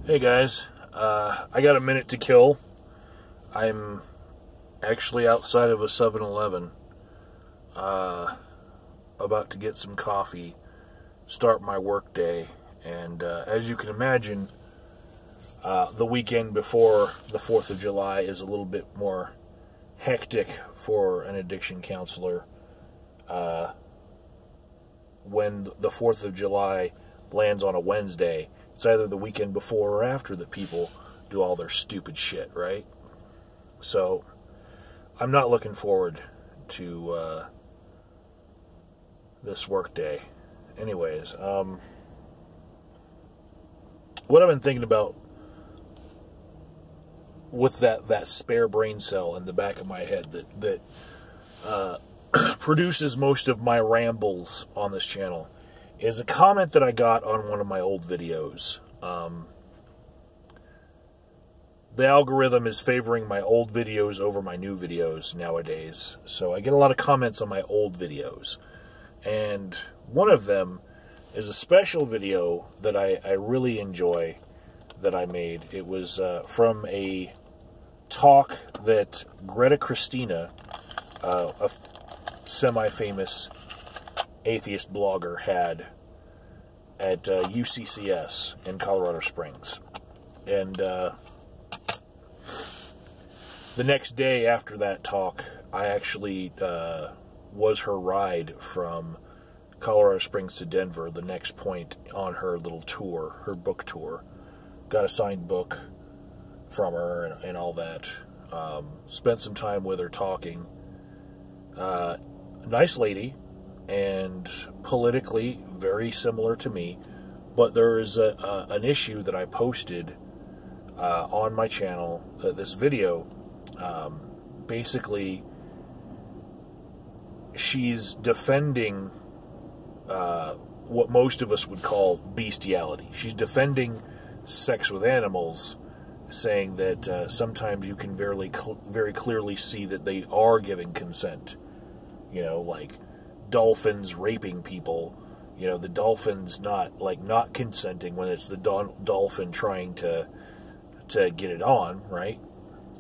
Hey guys, I got a minute to kill. I'm actually outside of a 7-Eleven, about to get some coffee, start my work day, and as you can imagine, the weekend before the 4th of July is a little bit more hectic for an addiction counselor. When the 4th of July lands on a Wednesday, it's either the weekend before or after that people do all their stupid shit, right? So, I'm not looking forward to this work day. Anyways, what I've been thinking about with that spare brain cell in the back of my head that produces most of my rambles on this channel is a comment that I got on one of my old videos. The algorithm is favoring my old videos over my new videos nowadays, so I get a lot of comments on my old videos. And one of them is a special video that I really enjoy that I made. It was from a talk that Greta Christina, a semi-famous atheist blogger, had at UCCS in Colorado Springs. And the next day after that talk, I actually was her ride from Colorado Springs to Denver, the next point on her little tour, her book tour. Got a signed book from her and all that. Spent some time with her talking. Nice lady, and politically very similar to me, but there is an issue that I posted on my channel, this video. Basically, she's defending what most of us would call bestiality. She's defending sex with animals, saying that sometimes you can very clearly see that they are giving consent. You know, like dolphins raping people. You know, the dolphin's not consenting when it's the dolphin trying to get it on, right?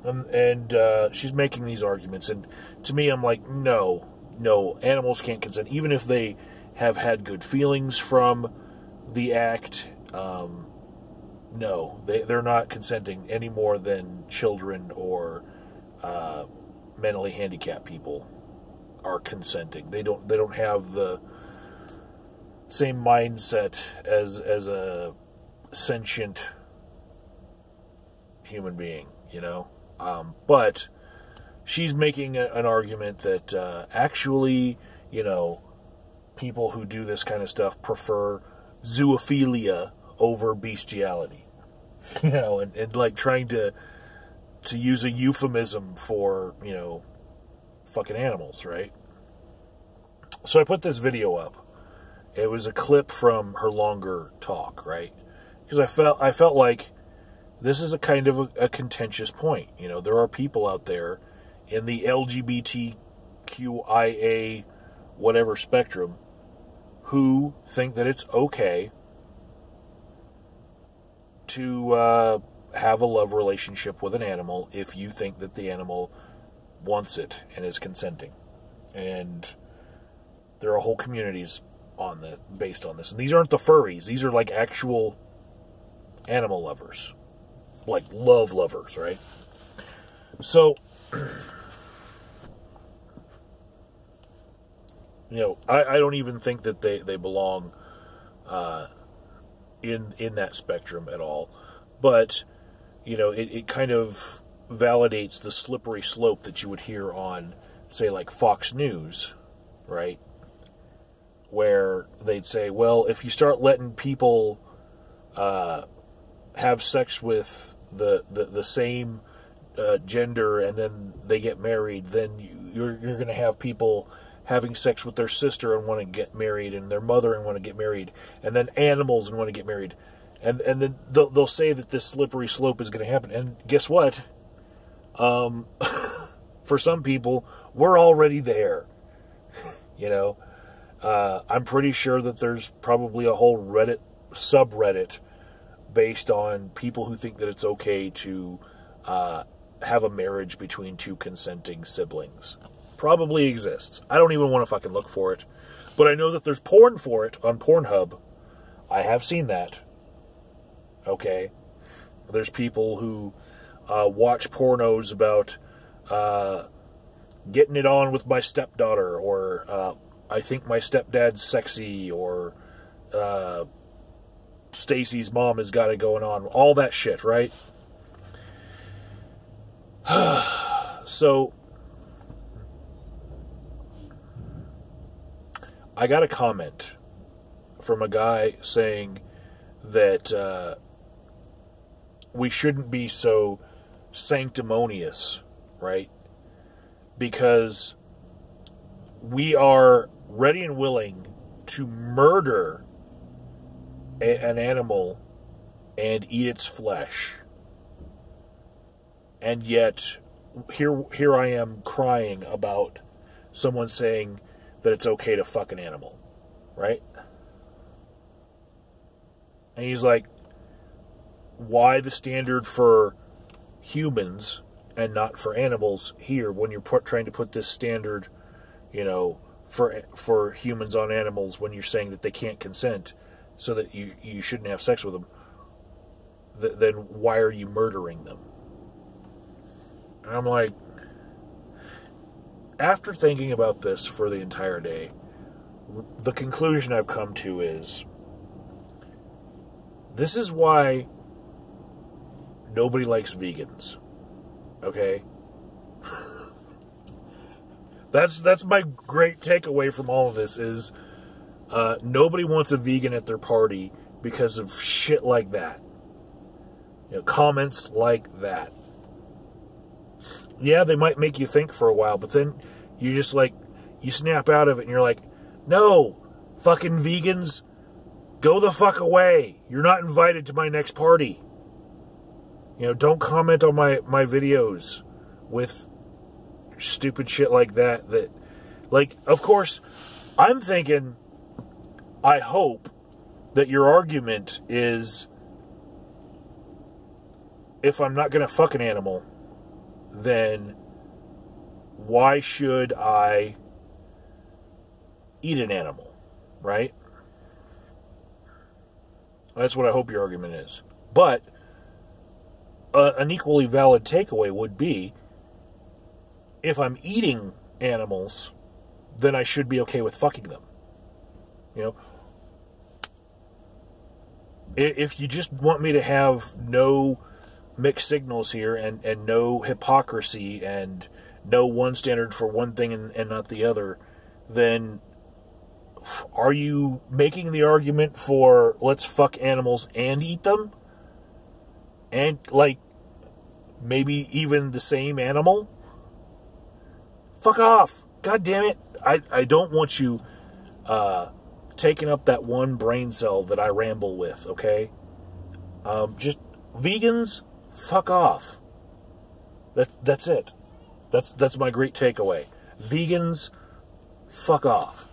And she's making these arguments, and to me, I'm like, no, animals can't consent, even if they have had good feelings from the act. No, they're not consenting any more than children or mentally handicapped people are consenting. They don't have the same mindset as a sentient human being, you know. But she's making an argument that actually, you know, people who do this kind of stuff prefer zoophilia over bestiality. You know, and like trying to use a euphemism for, you know, fucking animals, right? So I put this video up. It was a clip from her longer talk, right? Because I felt like this is a kind of a contentious point. You know, there are people out there in the LGBTQIA whatever spectrum who think that it's okay to have a love relationship with an animal if you think that the animal wants it and is consenting. And there are whole communities based on this. And these aren't the furries. These are like actual animal lovers. Like love lovers, right? So, you know, I don't even think that they belong in that spectrum at all. But, you know, it kind of validates the slippery slope that you would hear on, say, like Fox News, right? Where they'd say, well, if you start letting people have sex with the same gender and then they get married, then you're going to have people having sex with their sister and want to get married, and their mother and want to get married, and then animals and want to get married. And then they'll say that this slippery slope is going to happen. And guess what? For some people, we're already there. You know? I'm pretty sure that there's probably a whole subreddit based on people who think that it's okay to have a marriage between two consenting siblings. Probably exists. I don't even want to fucking look for it. But I know that there's porn for it on Pornhub. I have seen that. Okay. There's people who watch pornos about getting it on with my stepdaughter, or I think my stepdad's sexy, or Stacy's mom has got it going on. All that shit, right? So, I got a comment from a guy saying that we shouldn't be so sanctimonious, right? Because we are ready and willing to murder an animal and eat its flesh. And yet, here I am crying about someone saying that it's okay to fuck an animal, right? And he's like, why the standard for humans and not for animals here when you're trying to put this standard, you know, for humans on animals when you're saying that they can't consent so that you shouldn't have sex with them? Then why are you murdering them? And I'm like, after thinking about this for the entire day, the conclusion I've come to is, this is why nobody likes vegans. Okay? That's my great takeaway from all of this is, nobody wants a vegan at their party because of shit like that. You know, comments like that. Yeah, they might make you think for a while, but then you just like, you snap out of it and you're like, no, fucking vegans, go the fuck away. You're not invited to my next party. You know, don't comment on my videos with stupid shit like that. That, like, of course, I'm thinking, I hope that your argument is, if I'm not going to fuck an animal, then why should I eat an animal, right? That's what I hope your argument is. But an equally valid takeaway would be, if I'm eating animals, then I should be okay with fucking them. You know? If you just want me to have no mixed signals here and no hypocrisy and no one standard for one thing and not the other, then are you making the argument for let's fuck animals and eat them? And, like, maybe even the same animal? Fuck off. God damn it. I don't want you taking up that one brain cell that I ramble with, okay? Just vegans, fuck off. That's it. That's my great takeaway. Vegans, fuck off.